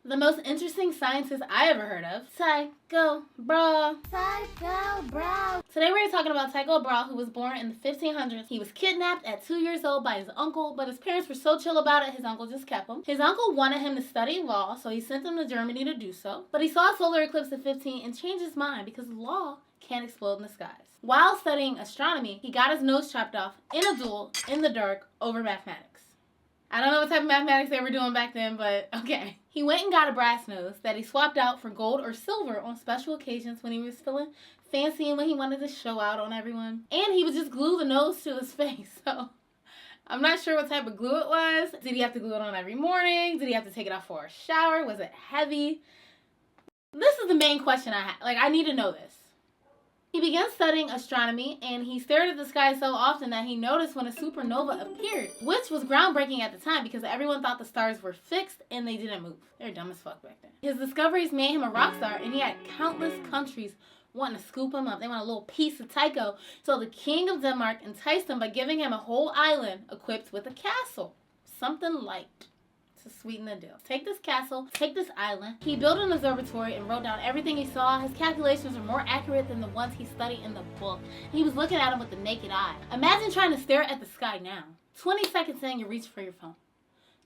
The most interesting scientist I ever heard of, Tycho Brahe. Today we're talking about Tycho Brahe, who was born in the 1500s. He was kidnapped at 2 years old by his uncle, but his parents were so chill about it, his uncle just kept him. His uncle wanted him to study law, so he sent him to Germany to do so. But he saw a solar eclipse at 15 and changed his mind because law can't explode in the skies. While studying astronomy, he got his nose chopped off in a duel in the dark over mathematics. I don't know what type of mathematics they were doing back then, but okay. He went and got a brass nose that he swapped out for gold or silver on special occasions when he was feeling fancy and when he wanted to show out on everyone. And he would just glue the nose to his face, so I'm not sure what type of glue it was. Did he have to glue it on every morning? Did he have to take it off for a shower? Was it heavy? This is the main question I have. I need to know this. He began studying astronomy, and he stared at the sky so often that he noticed when a supernova appeared, which was groundbreaking at the time because everyone thought the stars were fixed and they didn't move. They're dumb as fuck back then. His discoveries made him a rock star, and he had countless countries wanting to scoop him up. They want a little piece of Tycho. So the king of Denmark enticed him by giving him a whole island equipped with a castle. Something light to sweeten the deal. Take this castle, take this island. He built an observatory and wrote down everything he saw. His calculations were more accurate than the ones he studied in the book. He was looking at them with the naked eye. Imagine trying to stare at the sky now. 20 seconds in, you reach for your phone.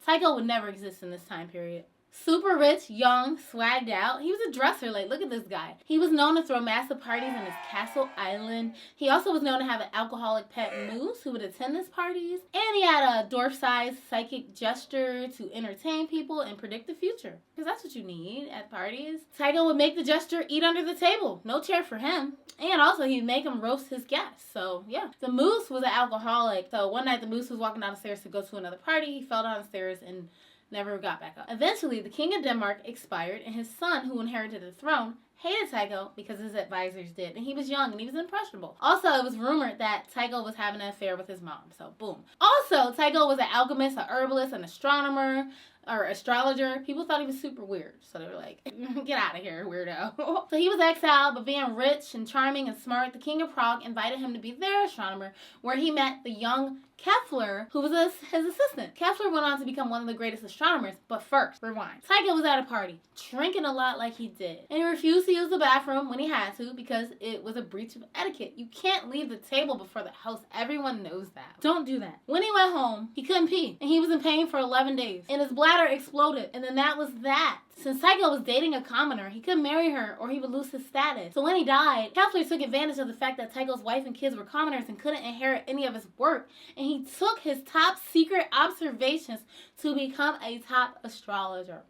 Tycho would never exist in this time period. Super rich, young, swagged out. He was a dresser. Look at this guy. He was known to throw massive parties in his castle island. He also was known to have an alcoholic pet moose who would attend his parties. And he had a dwarf-sized psychic jester to entertain people and predict the future. Because that's what you need at parties. Tycho would make the jester eat under the table. No chair for him. And also, he'd make him roast his guests. So, yeah. The moose was an alcoholic. So, one night, the moose was walking down the stairs to go to another party. He fell down the stairs and never got back up. Eventually, the king of Denmark expired, and his son, who inherited the throne, hated Tycho because his advisors did, and he was young and he was impressionable. Also, it was rumored that Tycho was having an affair with his mom, so boom. Also, Tycho was an alchemist, an herbalist, an astronomer, or astrologer. People thought he was super weird, so they were like, get out of here, weirdo. So he was exiled, but being rich and charming and smart, the king of Prague invited him to be their astronomer, where he met the young Kepler, who was his assistant. Kepler went on to become one of the greatest astronomers, but first, rewind. Tycho was at a party, drinking a lot like he did, and he refused to use the bathroom when he had to because it was a breach of etiquette. You can't leave the table before the host. Everyone knows that. Don't do that. When he went home, he couldn't pee, and he was in pain for 11 days, and his bladder exploded, and then that was that. Since Tycho was dating a commoner, he couldn't marry her or he would lose his status. So when he died, Kepler took advantage of the fact that Tycho's wife and kids were commoners and couldn't inherit any of his work, and he took his top secret observations to become a top astrologer.